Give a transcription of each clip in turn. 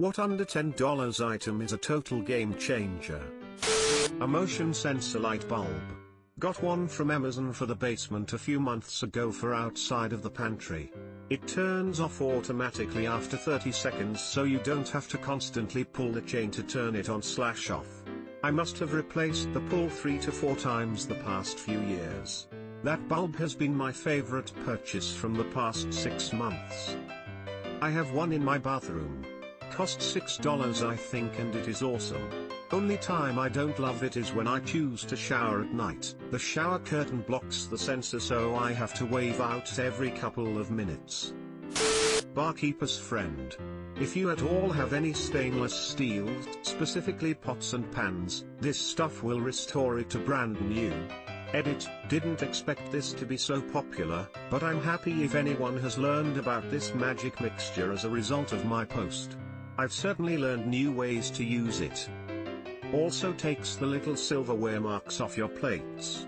What under $10 item is a total game changer? A motion sensor light bulb. Got one from Amazon for the basement a few months ago for outside of the pantry. It turns off automatically after 30 seconds so you don't have to constantly pull the chain to turn it on/off. I must have replaced the pull 3 to 4 times the past few years. That bulb has been my favorite purchase from the past 6 months. I have one in my bathroom. Cost $6 I think, and it is awesome. Only time I don't love it is when I choose to shower at night. The shower curtain blocks the sensor so I have to wave out every couple of minutes. Barkeeper's friend. If you at all have any stainless steel, specifically pots and pans, this stuff will restore it to brand new. Edit, didn't expect this to be so popular, but I'm happy if anyone has learned about this magic mixture as a result of my post. I've certainly learned new ways to use it. Also takes the little silverware marks off your plates.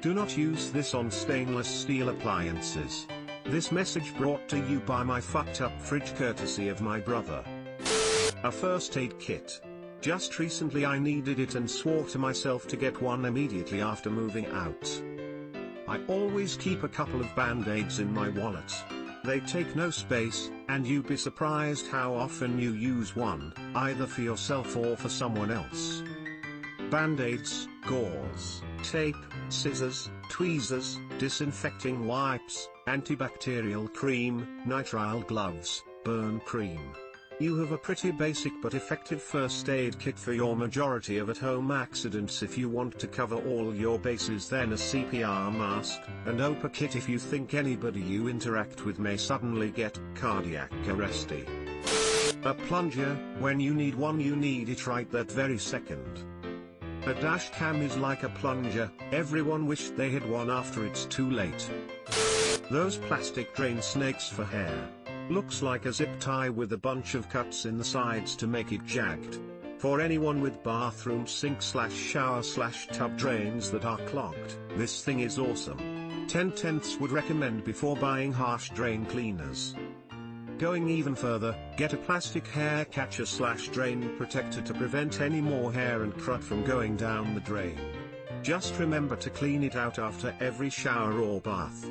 Do not use this on stainless steel appliances. This message brought to you by my fucked up fridge courtesy of my brother. A first aid kit. Just recently I needed it and swore to myself to get one immediately after moving out. I always keep a couple of band-aids in my wallet. They take no space, and you'd be surprised how often you use one, either for yourself or for someone else. Band-aids, gauze, tape, scissors, tweezers, disinfecting wipes, antibacterial cream, nitrile gloves, burn cream. You have a pretty basic but effective first aid kit for your majority of at-home accidents. If you want to cover all your bases, then a CPR mask, and OPA kit if you think anybody you interact with may suddenly get cardiac arresty. A plunger, when you need one you need it right that very second. A dash cam is like a plunger, everyone wished they had one after it's too late. Those plastic drain snakes for hair. Looks like a zip tie with a bunch of cuts in the sides to make it jagged. For anyone with bathroom sink/shower/tub drains that are clogged, this thing is awesome. 10/10 would recommend before buying harsh drain cleaners. Going even further, get a plastic hair catcher/drain protector to prevent any more hair and crud from going down the drain. Just remember to clean it out after every shower or bath.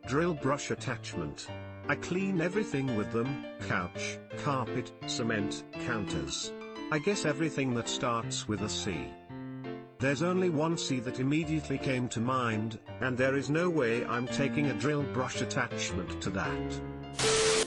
Drill brush attachment. I clean everything with them: couch, carpet, cement, counters. I guess everything that starts with a C. There's only one C that immediately came to mind, and there is no way I'm taking a drill brush attachment to that.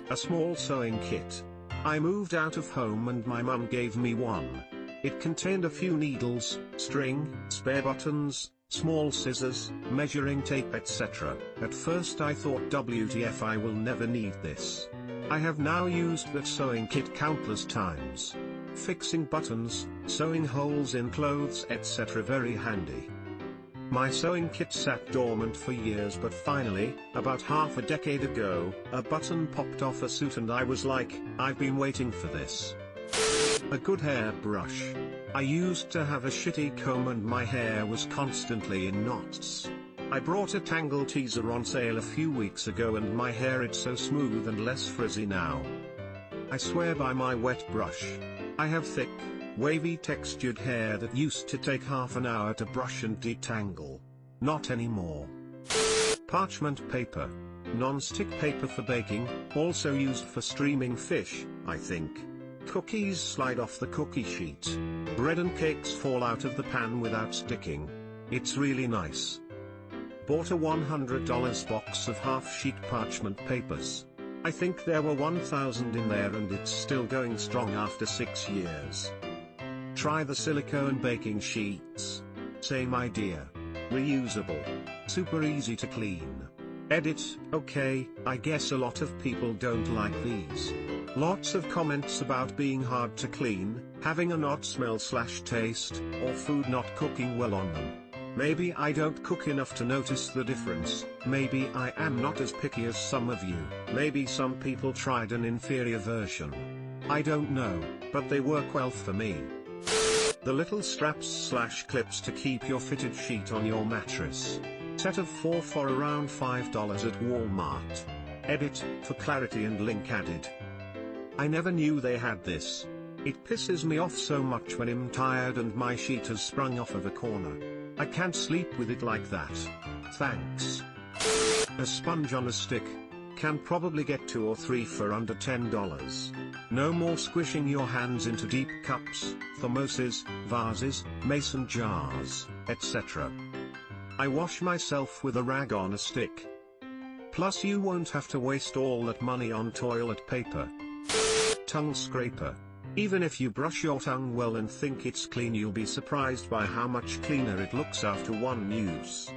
A small sewing kit. I moved out of home and my mum gave me one. It contained a few needles, string, spare buttons, small scissors, measuring tape, etc. At first I thought WTF, I will never need this. I have now used that sewing kit countless times. Fixing buttons, sewing holes in clothes, etc. very handy. My sewing kit sat dormant for years, but finally, about half a decade ago, a button popped off a suit and I was like, I've been waiting for this. A good hairbrush. I used to have a shitty comb and my hair was constantly in knots. I brought a tangle teaser on sale a few weeks ago and my hair is so smooth and less frizzy now. I swear by my wet brush. I have thick, wavy textured hair that used to take half an hour to brush and detangle. Not anymore. Parchment paper. Non-stick paper for baking, also used for streaming fish, I think. Cookies slide off the cookie sheet. Bread and cakes fall out of the pan without sticking. It's really nice. Bought a $100 box of half-sheet parchment papers. I think there were 1,000 in there and it's still going strong after 6 years. Try the silicone baking sheets. Same idea. Reusable. Super easy to clean. Edit, okay, I guess a lot of people don't like these. Lots of comments about being hard to clean, having an odd smell/taste, or food not cooking well on them. Maybe I don't cook enough to notice the difference, maybe I am not as picky as some of you, maybe some people tried an inferior version. I don't know, but they work well for me. The little straps/clips to keep your fitted sheet on your mattress. Set of 4 for around $5 at Walmart. Edit, for clarity and link added. I never knew they had this. It pisses me off so much when I'm tired and my sheet has sprung off of a corner. I can't sleep with it like that. Thanks. A sponge on a stick. Can probably get 2 or 3 for under $10. No more squishing your hands into deep cups, thermoses, vases, mason jars, etc. I wash myself with a rag on a stick. Plus you won't have to waste all that money on toilet paper. Tongue scraper. Even if you brush your tongue well and think it's clean, you'll be surprised by how much cleaner it looks after one use.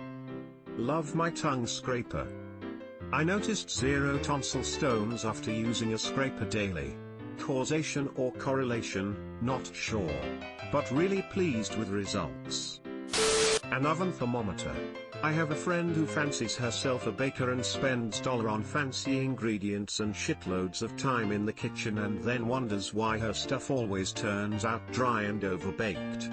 Love my tongue scraper. I noticed 0 tonsil stones after using a scraper daily. Causation or correlation, not sure. But really pleased with results. An oven thermometer. I have a friend who fancies herself a baker and spends $ on fancy ingredients and shitloads of time in the kitchen and then wonders why her stuff always turns out dry and overbaked.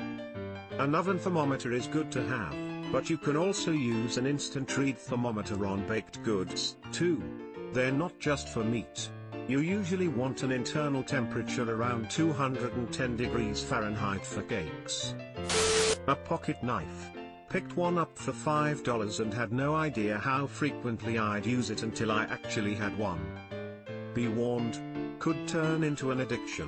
An oven thermometer is good to have, but you can also use an instant read thermometer on baked goods, too. They're not just for meat. You usually want an internal temperature around 210 degrees Fahrenheit for cakes. A pocket knife. Picked one up for $5 and had no idea how frequently I'd use it until I actually had one. Be warned, could turn into an addiction.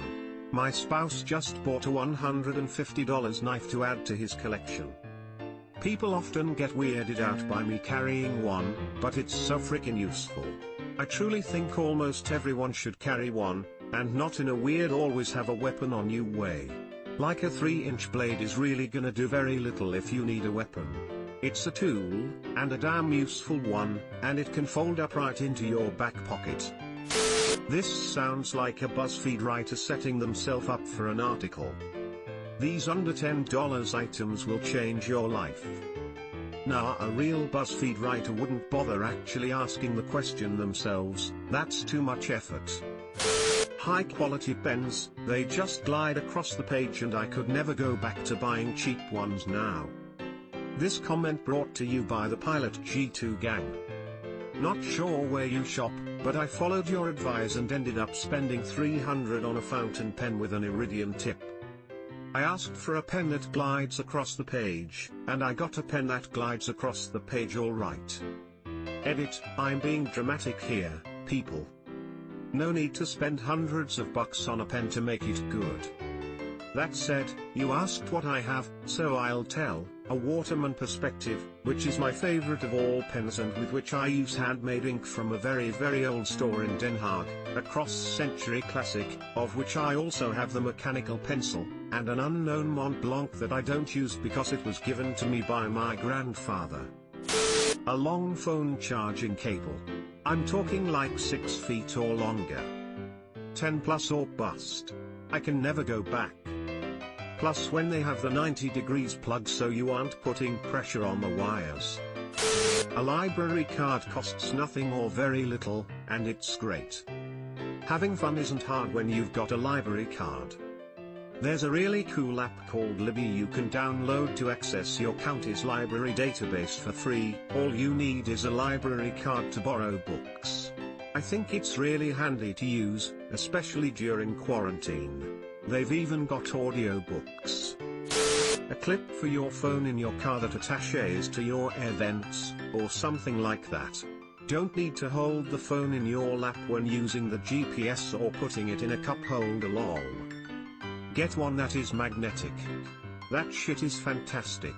My spouse just bought a $150 knife to add to his collection. People often get weirded out by me carrying one, but it's so freaking useful. I truly think almost everyone should carry one, and not in a weird always have a weapon on you way. Like a 3-inch blade is really gonna do very little if you need a weapon. It's a tool, and a damn useful one, and it can fold up right into your back pocket. This sounds like a BuzzFeed writer setting themselves up for an article. These under $10 items will change your life. Now a real BuzzFeed writer wouldn't bother actually asking the question themselves, that's too much effort. High quality pens, they just glide across the page and I could never go back to buying cheap ones now. This comment brought to you by the Pilot G2 gang. Not sure where you shop, but I followed your advice and ended up spending $300 on a fountain pen with an iridium tip. I asked for a pen that glides across the page, and I got a pen that glides across the page alright. Edit, I'm being dramatic here, people. No need to spend hundreds of bucks on a pen to make it good. That said, you asked what I have, so I'll tell, a Waterman Perspective, which is my favorite of all pens and with which I use handmade ink from a very old store in Den Haag, a cross-century classic, of which I also have the mechanical pencil, and an unknown Mont Blanc that I don't use because it was given to me by my grandfather. A long phone charging cable. I'm talking like 6 feet or longer. 10 plus or bust. I can never go back. Plus when they have the 90 degrees plug so you aren't putting pressure on the wires. A library card costs nothing or very little, and it's great. Having fun isn't hard when you've got a library card. There's a really cool app called Libby you can download to access your county's library database for free. All you need is a library card to borrow books. I think it's really handy to use, especially during quarantine. They've even got audiobooks. A clip for your phone in your car that attaches to your air vents, or something like that. Don't need to hold the phone in your lap when using the GPS or putting it in a cup holder lol. Get one that is magnetic. That shit is fantastic.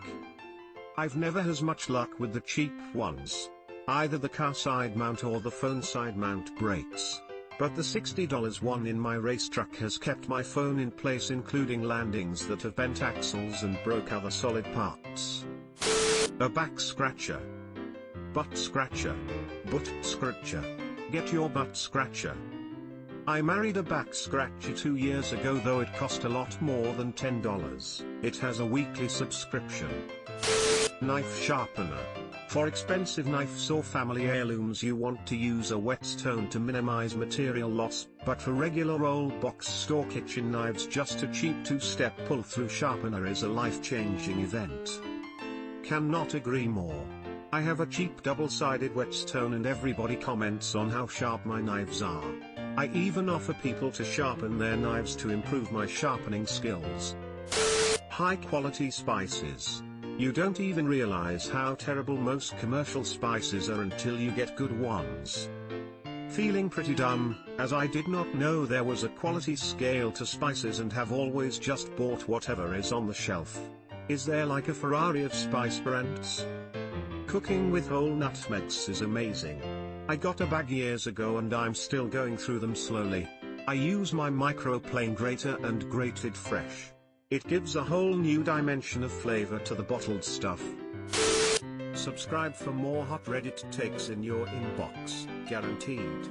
I've never had as much luck with the cheap ones. Either the car side mount or the phone side mount breaks. But the $60 one in my race truck has kept my phone in place, including landings that have bent axles and broke other solid parts. A back scratcher. Butt scratcher. Butt scratcher. Get your butt scratcher. I married a back scratcher 2 years ago, though it cost a lot more than $10. It has a weekly subscription. Knife sharpener. For expensive knives or family heirlooms you want to use a whetstone to minimize material loss, but for regular old box store kitchen knives just a cheap 2-step pull-through sharpener is a life-changing event. Cannot agree more. I have a cheap double-sided whetstone and everybody comments on how sharp my knives are. I even offer people to sharpen their knives to improve my sharpening skills. High quality spices. You don't even realize how terrible most commercial spices are until you get good ones. Feeling pretty dumb, as I did not know there was a quality scale to spices and have always just bought whatever is on the shelf. Is there like a Ferrari of spice brands? Cooking with whole nutmegs is amazing. I got a bag years ago and I'm still going through them slowly. I use my microplane grater and grate it fresh. It gives a whole new dimension of flavor to the bottled stuff. Subscribe for more hot Reddit takes in your inbox, guaranteed.